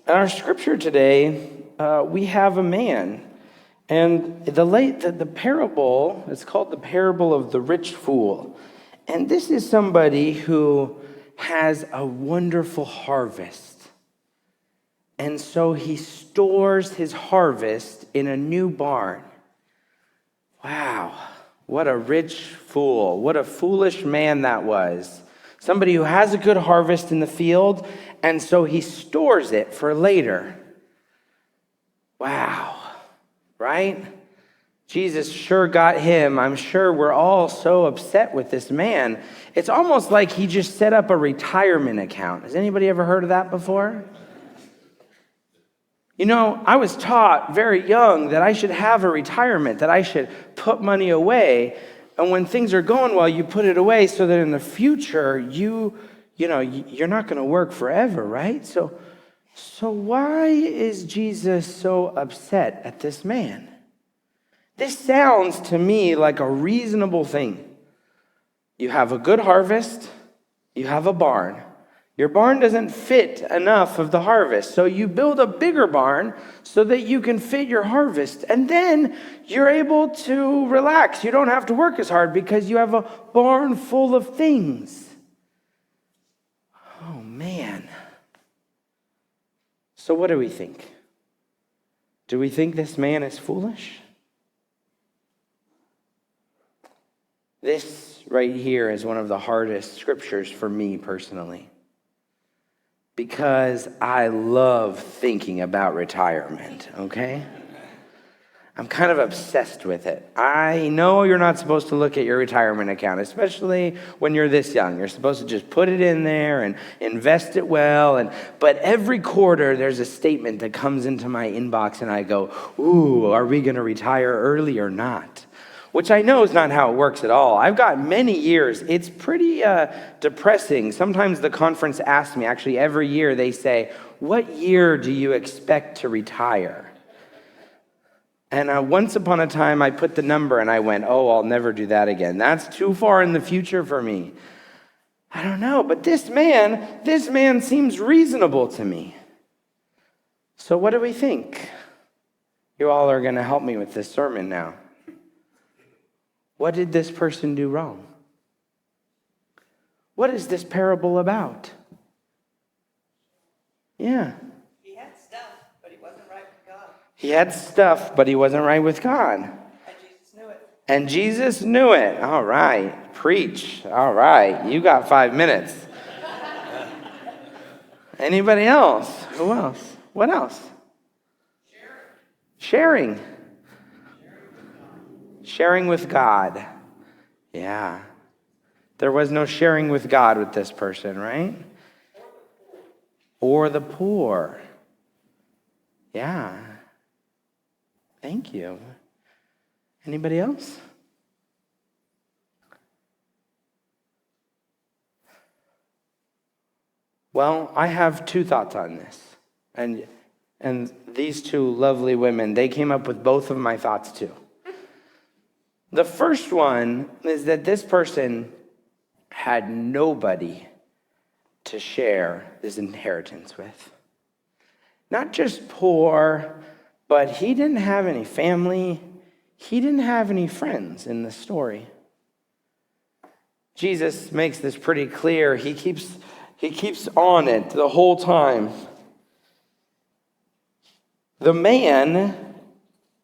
In our scripture today, we have a man. And the parable, it's called the parable of the rich fool. And this is somebody who has a wonderful harvest. And so he stores his harvest in a new barn. Wow, what a rich fool. What a foolish man that was. Somebody who has a good harvest in the field, and so he stores it for later. Wow, right? Jesus sure got him. I'm sure we're all so upset with this man. It's almost like he just set up a retirement account. Has anybody ever heard of that before? You know, I was taught very young that I should have a retirement, that I should put money away. And when things are going well, you put it away so that in the future, you're not going to work forever, right? So why is Jesus so upset at this man? This sounds to me like a reasonable thing. You have a good harvest, you have a barn. Your barn doesn't fit enough of the harvest, so you build a bigger barn so that you can fit your harvest. And then you're able to relax. You don't have to work as hard because you have a barn full of things. Oh, man. So what do we think? Do we think this man is foolish? This right here is one of the hardest scriptures for me personally, because I love thinking about retirement, okay? I'm kind of obsessed with it. I know you're not supposed to look at your retirement account, especially when you're this young. You're supposed to just put it in there and invest it well. But every quarter, there's a statement that comes into my inbox, and I go, ooh, are we going to retire early or not? Which I know is not how it works at all. I've got many years. It's pretty depressing. Sometimes the conference asks me, actually every year they say, what year do you expect to retire? And once upon a time I put the number and I went, oh, I'll never do that again. That's too far in the future for me. I don't know, but this man seems reasonable to me. So what do we think? You all are going to help me with this sermon now. What did this person do wrong? What is this parable about? Yeah. He had stuff, but he wasn't right with God. He had stuff, but he wasn't right with God. And Jesus knew it. And Jesus knew it. All right. Preach. All right. You got 5 minutes. Anybody else? Who else? What else? Sharing. Sharing with God. Yeah. There was no sharing with God with this person, right? Or the poor. Yeah. Thank you. Anybody else? Well, I have 2 thoughts on this. And these 2 lovely women, they came up with both of my thoughts too. The first one is that this person had nobody to share his inheritance with. Not just poor, but he didn't have any family. He didn't have any friends in the story. Jesus makes this pretty clear. He keeps on it the whole time. The man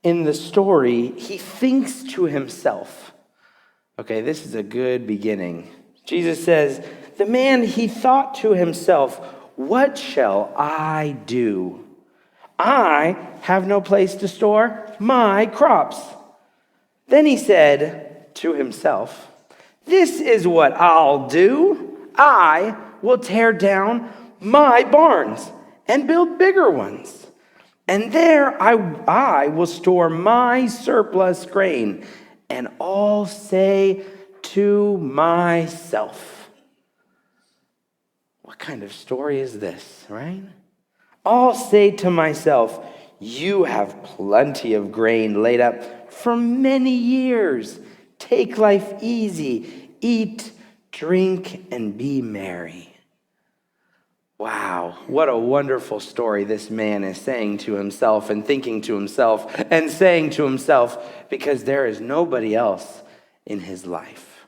in the story, he thinks to himself. Okay, this is a good beginning. Jesus says, the man, he thought to himself, what shall I do? I have no place to store my crops. Then he said to himself, this is what I'll do. I will tear down my barns and build bigger ones. And there I will store my surplus grain, and I'll say to myself, what kind of story is this, right? I'll say to myself, you have plenty of grain laid up for many years. Take life easy, eat, drink, and be merry. Wow, what a wonderful story this man is saying to himself and thinking to himself and saying to himself, because there is nobody else in his life.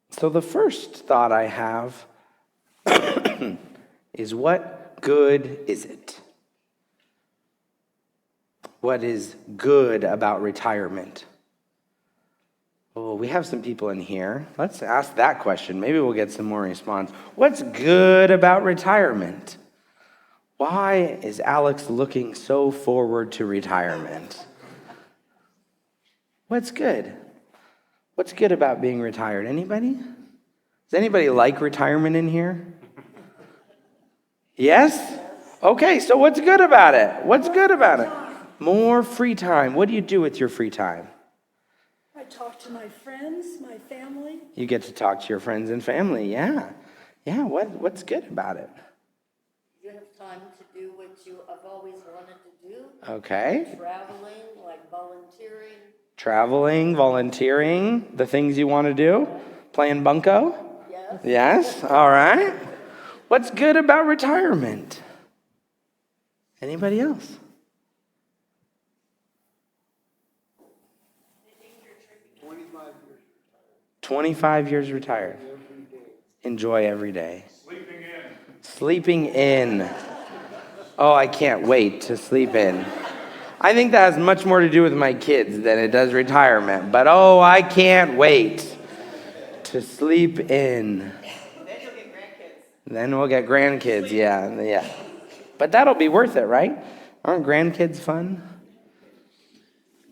So the first thought I have is, what good is it? What is good about retirement? Oh, we have some people in here. Let's ask that question. Maybe we'll get some more response. What's good about retirement? Why is Alex looking so forward to retirement? What's good? What's good about being retired? Anybody? Does anybody like retirement in here? Yes? Okay, so what's good about it? What's good about it? More free time. What do you do with your free time? I talk to my friends, my family. You get to talk to your friends and family, yeah. Yeah, what's good about it? You have time to do what you have always wanted to do. Okay. Traveling, like volunteering. Traveling, volunteering, the things you want to do. Playing bunco? Yes. Yes, all right. What's good about retirement? Anybody else? 25 years retired. Enjoy every day. Sleeping in. Oh, I can't wait to sleep in. I think that has much more to do with my kids than it does retirement. But oh, I can't wait to sleep in. Then you'll get grandkids. Then we'll get grandkids, yeah. But that'll be worth it, right? Aren't grandkids fun?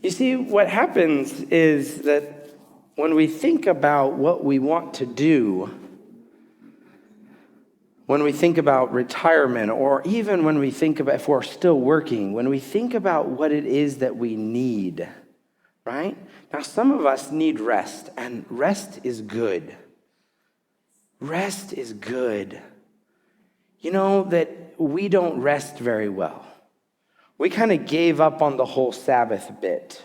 You see, what happens is that when we think about what we want to do, when we think about retirement, or even when we think about if we're still working, when we think about what it is that we need, right? Now, some of us need rest, and rest is good. Rest is good. You know that we don't rest very well. We kind of gave up on the whole Sabbath bit.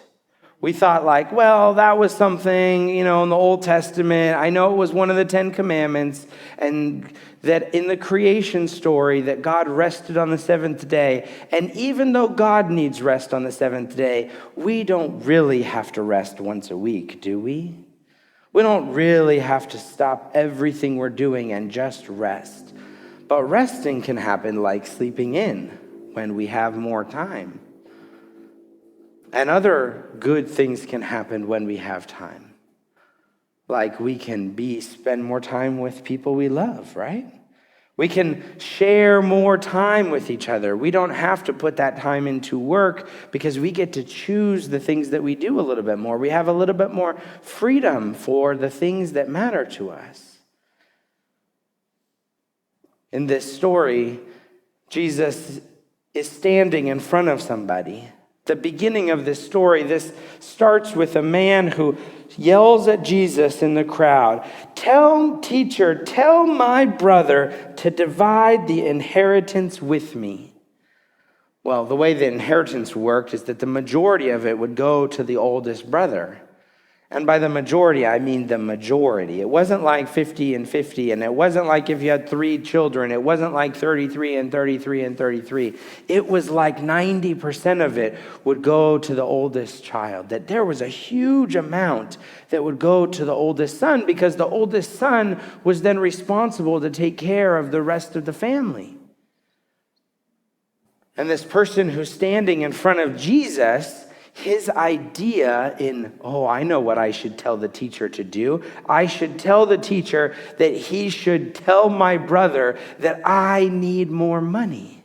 We thought like, well, that was something, in the Old Testament. I know it was one of the 10 Commandments, and that in the creation story that God rested on the seventh day. And even though God needs rest on the seventh day, we don't really have to rest once a week, do we? We don't really have to stop everything we're doing and just rest. But resting can happen like sleeping in when we have more time. And other good things can happen when we have time. Like we can spend more time with people we love, right? We can share more time with each other. We don't have to put that time into work because we get to choose the things that we do a little bit more. We have a little bit more freedom for the things that matter to us. In this story, Jesus is standing in front of somebody. The beginning of this story, this starts with a man who yells at Jesus in the crowd, "Teacher, tell my brother to divide the inheritance with me." Well, the way the inheritance worked is that the majority of it would go to the oldest brother. And by the majority, I mean the majority. It wasn't like 50 and 50, and it wasn't like if you had 3 children. It wasn't like 33 and 33 and 33. It was like 90% of it would go to the oldest child. That there was a huge amount that would go to the oldest son because the oldest son was then responsible to take care of the rest of the family. And this person who's standing in front of Jesus, his idea I know what I should tell the teacher to do. I should tell the teacher that he should tell my brother that I need more money.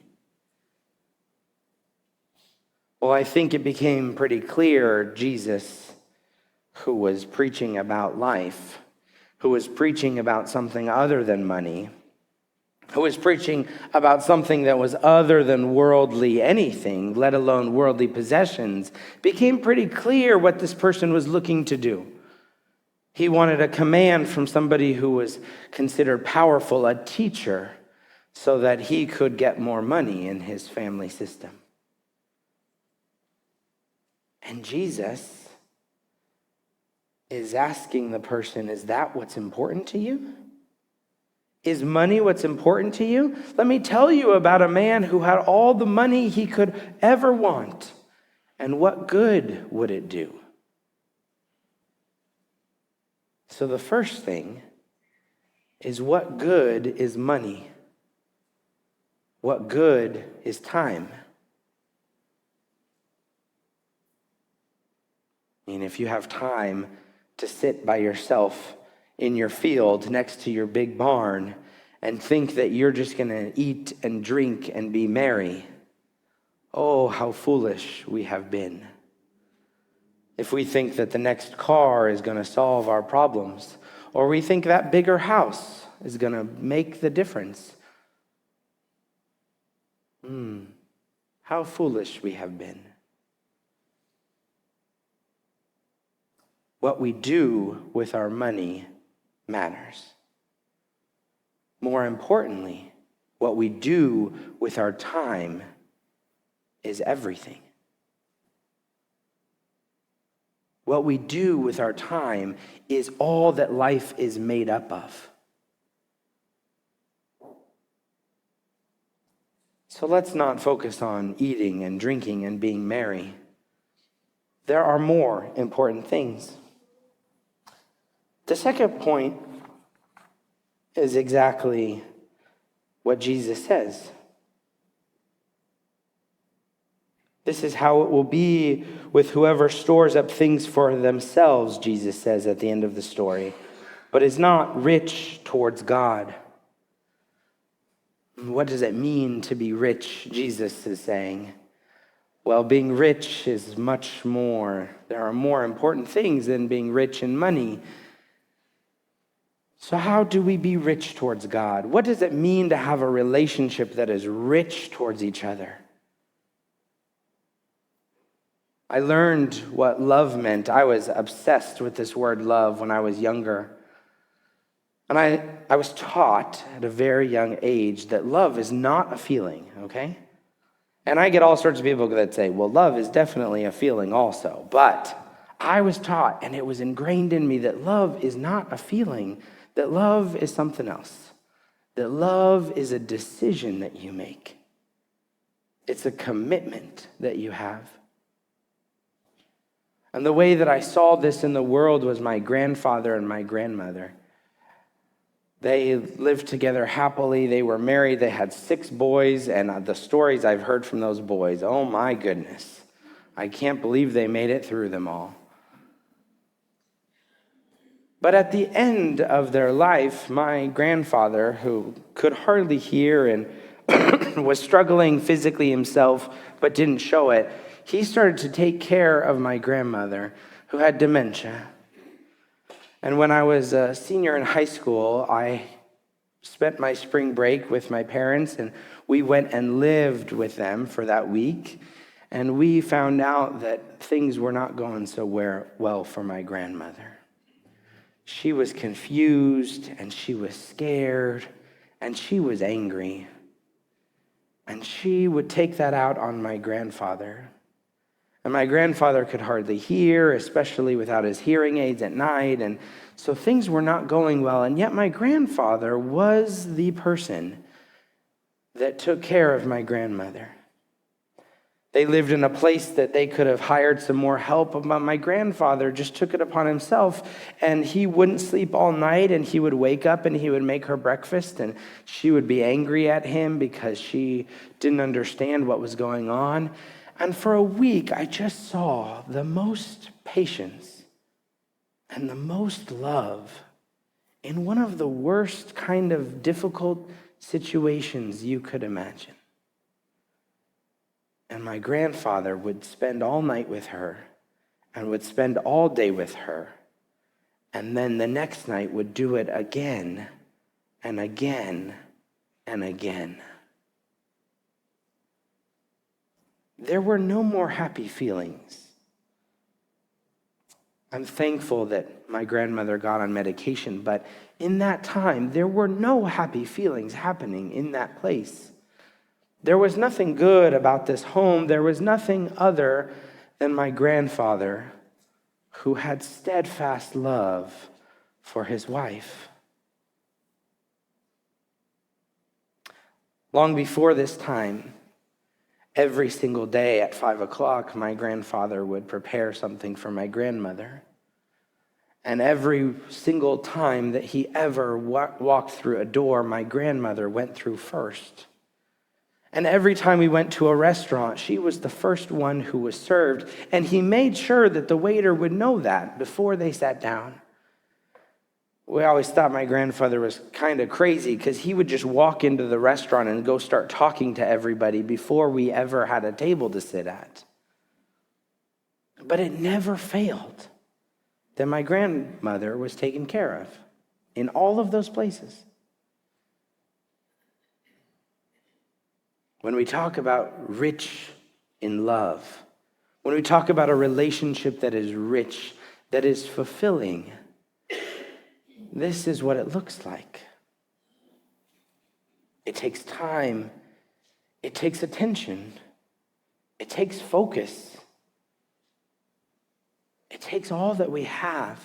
Well, I think it became pretty clear Jesus, who was preaching about life, who was preaching about something other than money, who was preaching about something that was other than worldly anything, let alone worldly possessions, became pretty clear what this person was looking to do. He wanted a command from somebody who was considered powerful, a teacher, so that he could get more money in his family system. And Jesus is asking the person, is that what's important to you? Is money what's important to you? Let me tell you about a man who had all the money he could ever want. And what good would it do? So the first thing is, what good is money? What good is time? I mean, if you have time to sit by yourself in your field next to your big barn and think that you're just going to eat and drink and be merry, oh, how foolish we have been. If we think that the next car is going to solve our problems, or we think that bigger house is going to make the difference, how foolish we have been. What we do with our money matters. More importantly, what we do with our time is everything. What we do with our time is all that life is made up of. So let's not focus on eating and drinking and being merry. There are more important things. The second point is exactly what Jesus says. This is how it will be with whoever stores up things for themselves, Jesus says at the end of the story, but is not rich towards God. What does it mean to be rich, Jesus is saying? Well, being rich is much more. There are more important things than being rich in money. So how do we be rich towards God? What does it mean to have a relationship that is rich towards each other? I learned what love meant. I was obsessed with this word love when I was younger. And I was taught at a very young age that love is not a feeling, okay? And I get all sorts of people that say, well, love is definitely a feeling also. But I was taught, and it was ingrained in me, that love is not a feeling, that love is something else. That love is a decision that you make. It's a commitment that you have. And the way that I saw this in the world was my grandfather and my grandmother. They lived together happily. They were married. They had 6 boys. And the stories I've heard from those boys, oh my goodness. I can't believe they made it through them all. But at the end of their life, my grandfather, who could hardly hear and was struggling physically himself but didn't show it, he started to take care of my grandmother, who had dementia. And when I was a senior in high school, I spent my spring break with my parents, and we went and lived with them for that week. And we found out that things were not going so well for my grandmother. She was confused, and she was scared, and she was angry. And she would take that out on my grandfather. And my grandfather could hardly hear, especially without his hearing aids at night. And so things were not going well. And yet my grandfather was the person that took care of my grandmother. They lived in a place that they could have hired some more help, but my grandfather just took it upon himself, and he wouldn't sleep all night, and he would wake up and he would make her breakfast, and she would be angry at him because she didn't understand what was going on. And for a week, I just saw the most patience and the most love in one of the worst kind of difficult situations you could imagine. And my grandfather would spend all night with her and would spend all day with her. And then the next night would do it again and again and again. There were no more happy feelings. I'm thankful that my grandmother got on medication, but in that time, there were no happy feelings happening in that place. There was nothing good about this home. There was nothing other than my grandfather, who had steadfast love for his wife. Long before this time, every single day at 5 o'clock, my grandfather would prepare something for my grandmother. And every single time that he ever walked through a door, my grandmother went through first. And every time we went to a restaurant, she was the first one who was served. And he made sure that the waiter would know that before they sat down. We always thought my grandfather was kind of crazy because he would just walk into the restaurant and go start talking to everybody before we ever had a table to sit at. But it never failed that my grandmother was taken care of in all of those places. When we talk about rich in love, when we talk about a relationship that is rich, that is fulfilling, this is what it looks like. It takes time. It takes attention. It takes focus. It takes all that we have.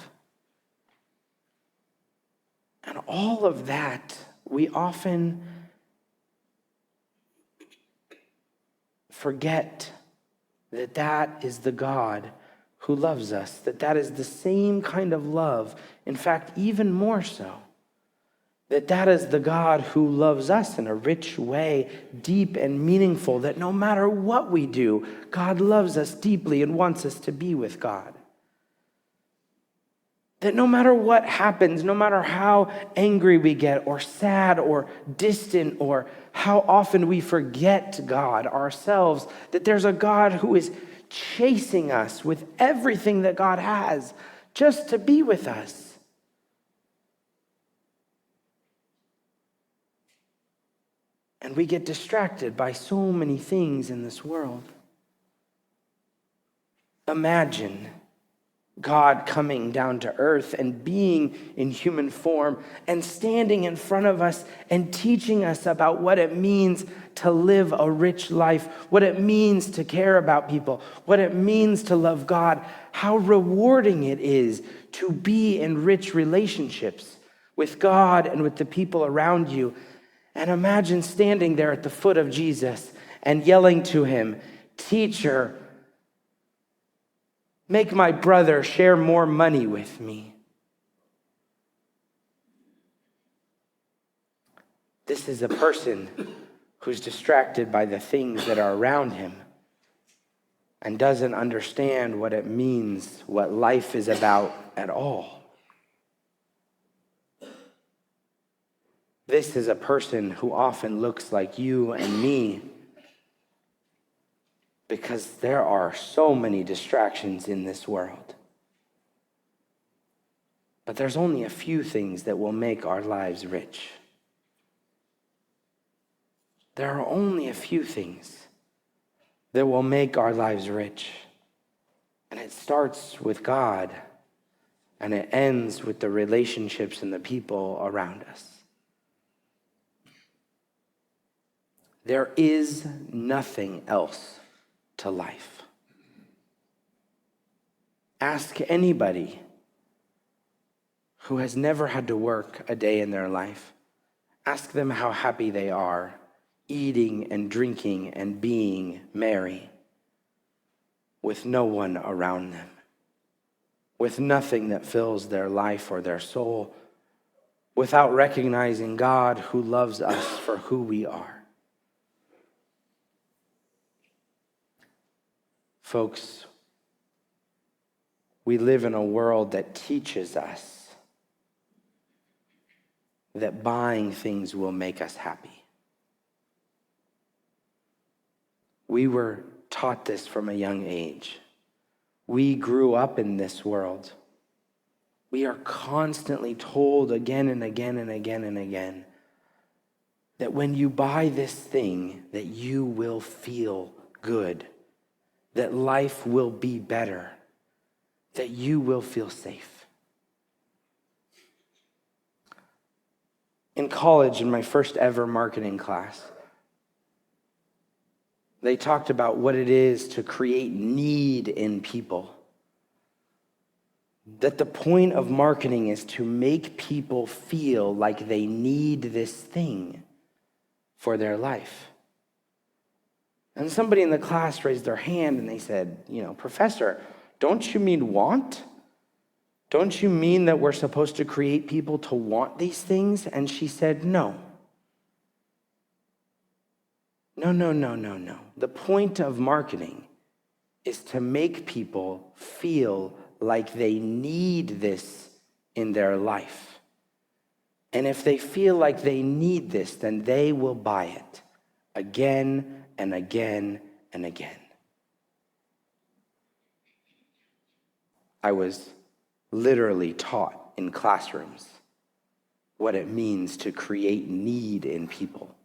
And all of that, we often forget that that is the God who loves us, that that is the same kind of love, in fact, even more so, that that is the God who loves us in a rich way, deep and meaningful, that no matter what we do, God loves us deeply and wants us to be with God. That no matter what happens, no matter how angry we get or sad or distant or how often we forget God ourselves, that there's a God who is chasing us with everything that God has just to be with us. And we get distracted by so many things in this world. Imagine God coming down to earth and being in human form and standing in front of us and teaching us about what it means to live a rich life, what it means to care about people, what it means to love God, how rewarding it is to be in rich relationships with God and with the people around you. And imagine standing there at the foot of Jesus and yelling to him, "Teacher, make my brother share more money with me." This is a person who's distracted by the things that are around him and doesn't understand what it means, what life is about at all. This is a person who often looks like you and me, because there are so many distractions in this world. But there's only a few things that will make our lives rich. There are only a few things that will make our lives rich. And it starts with God, and it ends with the relationships and the people around us. There is nothing else to life. Ask anybody who has never had to work a day in their life. Ask them how happy they are eating and drinking and being merry with no one around them, with nothing that fills their life or their soul, without recognizing God who loves us for who we are. Folks, we live in a world that teaches us that buying things will make us happy. We were taught this from a young age. We grew up in this world. We are constantly told again and again and again and again that when you buy this thing, that you will feel good, that life will be better, that you will feel safe. In college, in my first ever marketing class, they talked about what it is to create need in people. That the point of marketing is to make people feel like they need this thing for their life. And somebody in the class raised their hand and they said, Professor, don't you mean want? Don't you mean that we're supposed to create people to want these things? And she said, no. No. The point of marketing is to make people feel like they need this in their life. And if they feel like they need this, then they will buy it again and again and again. I was literally taught in classrooms what it means to create need in people,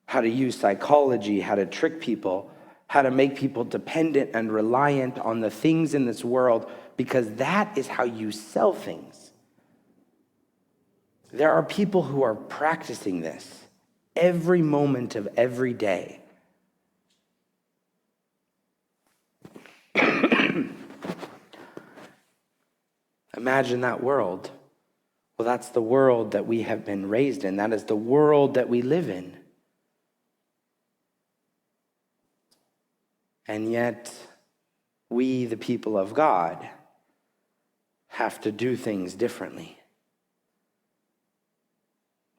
how to use psychology, how to trick people, how to make people dependent and reliant on the things in this world, because that is how you sell things. There are people who are practicing this every moment of every day. Imagine that world. Well, that's the world that we have been raised in. That is the world that we live in. And yet, we, the people of God, have to do things differently.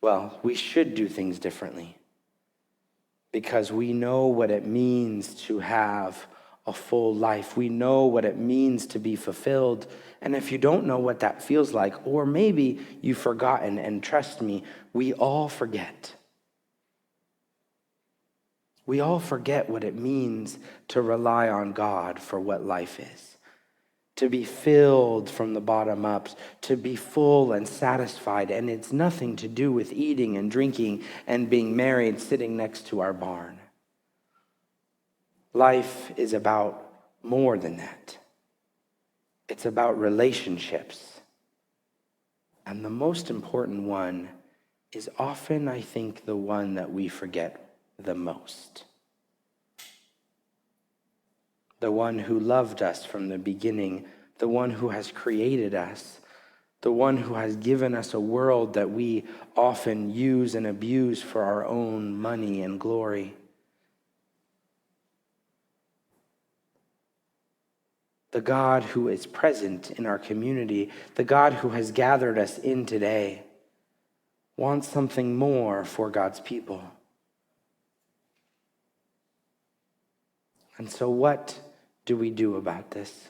Well, we should do things differently because we know what it means to have a full life. We know what it means to be fulfilled. And if you don't know what that feels like, or maybe you've forgotten, and trust me, we all forget. We all forget what it means to rely on God for what life is. To be filled from the bottom up, to be full and satisfied. And it's nothing to do with eating and drinking and being married sitting next to our barn. Life is about more than that. It's about relationships. And the most important one is often, I think, the one that we forget the most. The one who loved us from the beginning, the one who has created us, the one who has given us a world that we often use and abuse for our own money and glory. The God who is present in our community, the God who has gathered us in today, wants something more for God's people. And so what do we do about this?